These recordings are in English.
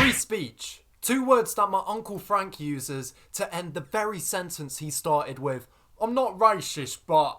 Free speech. Two words that my Uncle Frank uses to end the very sentence he started with, I'm not racist, but...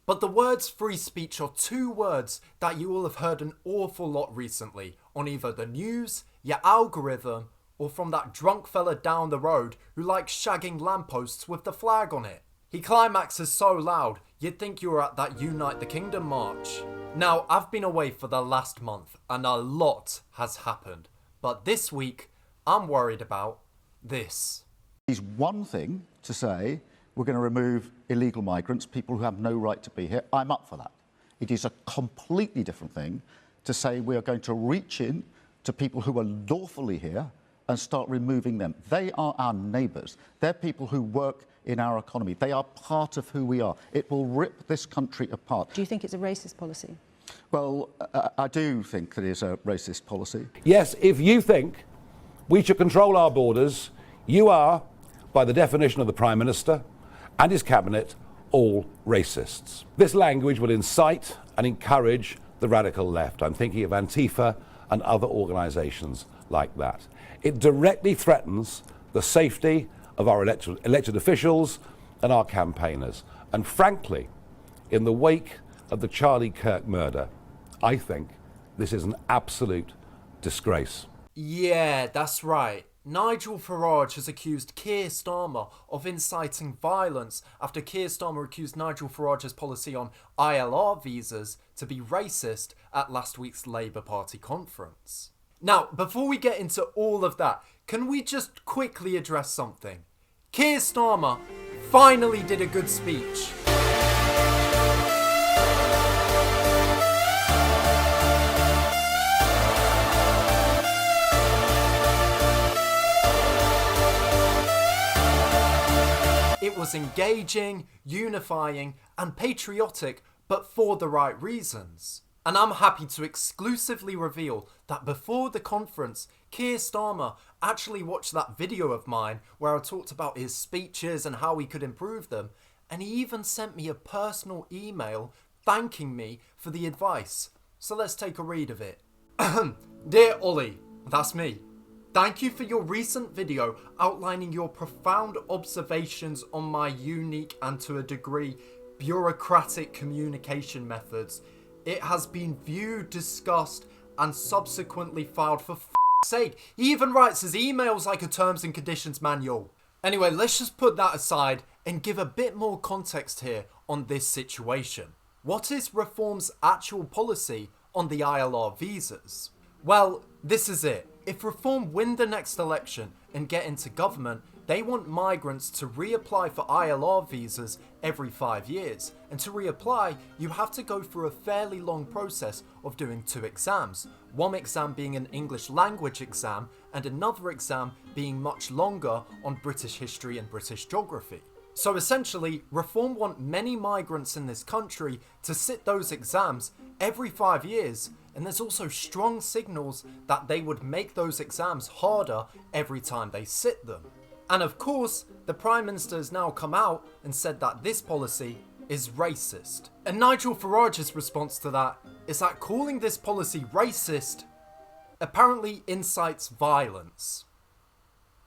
But the words free speech are two words that you will have heard an awful lot recently on either the news, your algorithm, or from that drunk fella down the road who likes shagging lampposts with the flag on it. He climaxes so loud, you'd think you were at that Unite the Kingdom march. Now, I've been away for the last month and a lot has happened. But this week, I'm worried about this. It's one thing to say we're going to remove illegal migrants, people who have no right to be here. I'm up for that. It is a completely different thing to say we are going to reach in to people who are lawfully here and start removing them. They are our neighbours. They're people who work in our economy. They are part of who we are. It will rip this country apart. Do you think it's a racist policy? Well, I do think that it's a racist policy. Yes, if you think we should control our borders, you are, by the definition of the Prime Minister and his cabinet, all racists. This language will incite and encourage the radical left. I'm thinking of Antifa and other organisations like that. It directly threatens the safety of our elected officials and our campaigners. And frankly, in the wake of the Charlie Kirk murder, I think this is an absolute disgrace. Yeah, that's right. Nigel Farage has accused Keir Starmer of inciting violence after Keir Starmer accused Nigel Farage's policy on ILR visas to be racist at last week's Labour Party conference. Now, before we get into all of that, can we just quickly address something? Keir Starmer finally did a good speech. It was engaging, unifying, and patriotic, but for the right reasons. And I'm happy to exclusively reveal that before the conference, Keir Starmer actually watched that video of mine where I talked about his speeches and how he could improve them, and he even sent me a personal email thanking me for the advice. So let's take a read of it. Dear Oli, that's me. Thank you for your recent video outlining your profound observations on my unique and to a degree bureaucratic communication methods. It has been viewed, discussed, and subsequently filed. For f***'s sake. He even writes his emails like a terms and conditions manual. Anyway, let's just put that aside and give a bit more context here on this situation. What is Reform's actual policy on the ILR visas? Well, this is it. If Reform win the next election and get into government, they want migrants to reapply for ILR visas every 5 years. And to reapply, you have to go through a fairly long process of doing 2 exams. One exam being an English language exam and another exam being much longer on British history and British geography. So essentially, Reform want many migrants in this country to sit those exams every 5 years, and there's also strong signals that they would make those exams harder every time they sit them. And of course, the Prime Minister has now come out and said that this policy is racist. And Nigel Farage's response to that is that calling this policy racist apparently incites violence.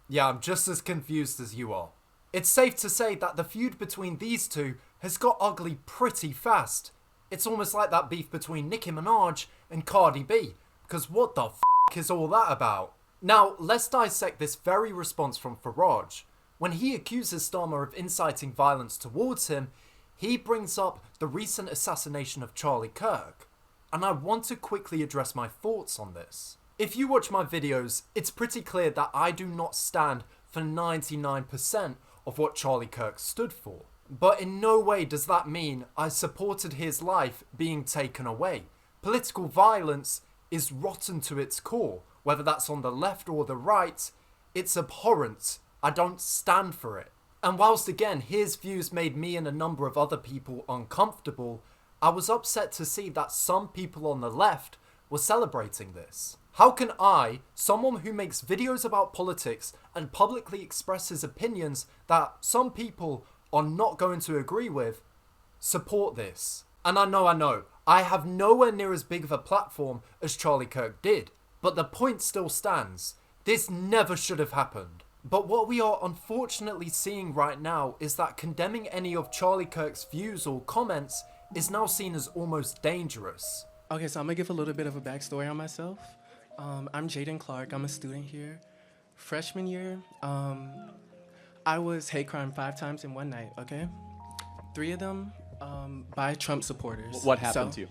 Yeah, I'm just as confused as you are. It's safe to say that the feud between these two has got ugly pretty fast. It's almost like that beef between Nicki Minaj and Cardi B, because what the f*** is all that about? Now, let's dissect this very response from Farage. When he accuses Starmer of inciting violence towards him, he brings up the recent assassination of Charlie Kirk. And I want to quickly address my thoughts on this. If you watch my videos, it's pretty clear that I do not stand for 99% of what Charlie Kirk stood for. But in no way does that mean I supported his life being taken away. Political violence is rotten to its core. Whether that's on the left or the right, it's abhorrent. I don't stand for it. And whilst again his views made me and a number of other people uncomfortable, I was upset to see that some people on the left were celebrating this. How can I, someone who makes videos about politics and publicly expresses opinions that some people are not going to agree with, support this? And I know, I have nowhere near as big of a platform as Charlie Kirk did, but the point still stands. This never should have happened. But what we are unfortunately seeing right now is that condemning any of Charlie Kirk's views or comments is now seen as almost dangerous. Okay, so I'm gonna give a little bit of a backstory on myself. I'm Jaden Clark, I'm a student here. Freshman year, I was hate crime 5 times in one night, okay? 3 of them by Trump supporters. What happened to you?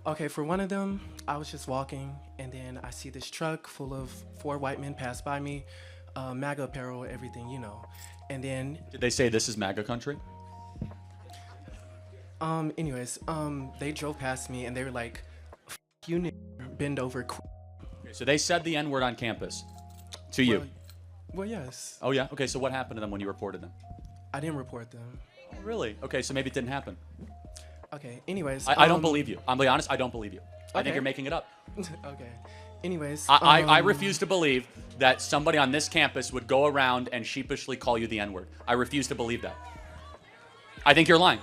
Okay, for one of them, I was just walking, and then I see this truck full of 4 white men pass by me, MAGA apparel, everything, you know. And then... Did they say this is MAGA country? Anyways, they drove past me, and they were like, "F you, nigger, bend over, Okay, so they said the N-word on campus to you? Well, yes. Oh, yeah? Okay, so what happened to them when you reported them? I didn't report them. Oh, really? Okay, so maybe it didn't happen. Okay, anyways. I don't believe you. I'm being honest, I don't believe you. I think Okay. you're making it up. Okay. Anyways. I refuse to believe that somebody on this campus would go around and sheepishly call you the N-word. I refuse to believe that. I think you're lying.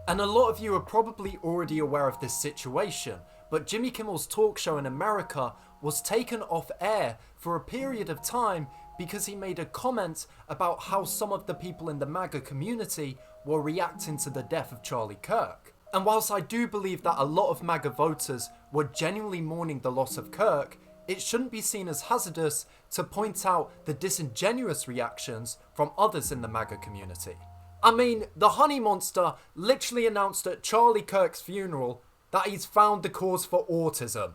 And a lot of you are probably already aware of this situation, but Jimmy Kimmel's talk show in America was taken off air for a period of time because he made a comment about how some of the people in the MAGA community were reacting to the death of Charlie Kirk. And whilst I do believe that a lot of MAGA voters were genuinely mourning the loss of Kirk, it shouldn't be seen as hazardous to point out the disingenuous reactions from others in the MAGA community. I mean, the Honey Monster literally announced at Charlie Kirk's funeral that he's found the cause for autism.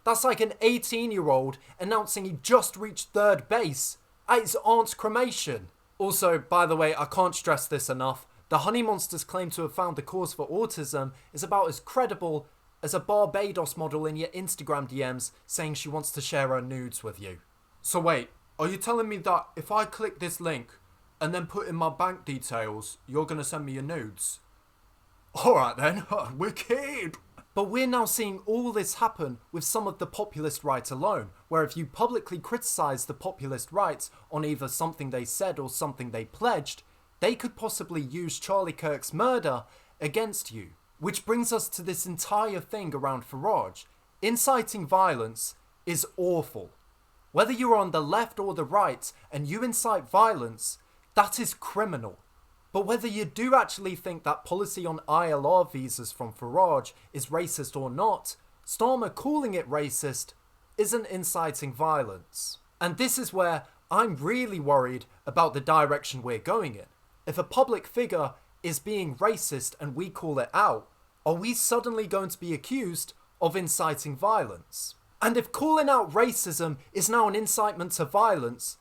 That's like an 18-year-old announcing he just reached 3rd base at his aunt's cremation. Also, by the way, I can't stress this enough, the Honey Monster's claim to have found the cause for autism is about as credible as a Barbados model in your Instagram DMs saying she wants to share her nudes with you. So wait, are you telling me that if I click this link and then put in my bank details, you're going to send me your nudes? Alright then, wicked! But we're now seeing all this happen with some of the populist right alone, where if you publicly criticise the populist right on either something they said or something they pledged, they could possibly use Charlie Kirk's murder against you. Which brings us to this entire thing around Farage. Inciting violence is awful. Whether you're on the left or the right and you incite violence, that is criminal. But whether you do actually think that policy on ILR visas from Farage is racist or not, Starmer calling it racist isn't inciting violence. And this is where I'm really worried about the direction we're going in. If a public figure is being racist and we call it out, are we suddenly going to be accused of inciting violence? And if calling out racism is now an incitement to violence,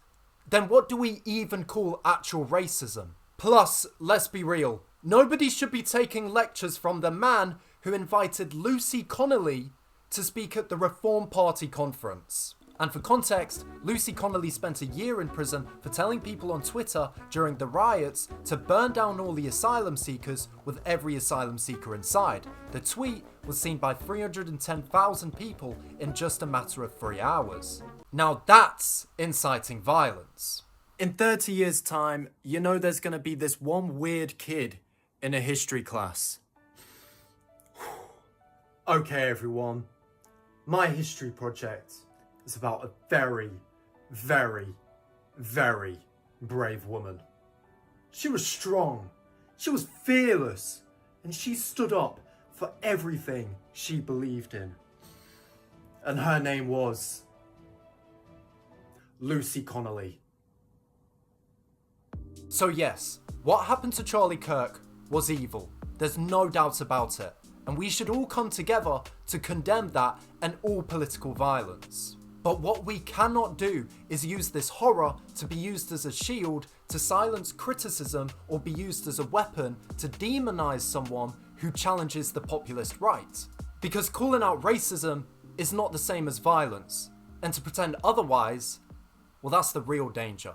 then what do we even call actual racism? Plus, let's be real, nobody should be taking lectures from the man who invited Lucy Connolly to speak at the Reform Party conference. And for context, Lucy Connolly spent a year in prison for telling people on Twitter during the riots to burn down all the asylum seekers with every asylum seeker inside. The tweet was seen by 310,000 people in just a matter of 3 hours. Now that's inciting violence. In 30 years' time, you know there's going to be this one weird kid in a history class. Okay, everyone. My history project is about a very, very, very brave woman. She was strong, she was fearless, and she stood up for everything she believed in. And her name was Lucy Connolly. So yes, what happened to Charlie Kirk was evil. There's no doubt about it. And we should all come together to condemn that and all political violence. But what we cannot do is use this horror to be used as a shield to silence criticism or be used as a weapon to demonize someone who challenges the populist right. Because calling out racism is not the same as violence. And to pretend otherwise, well, that's the real danger.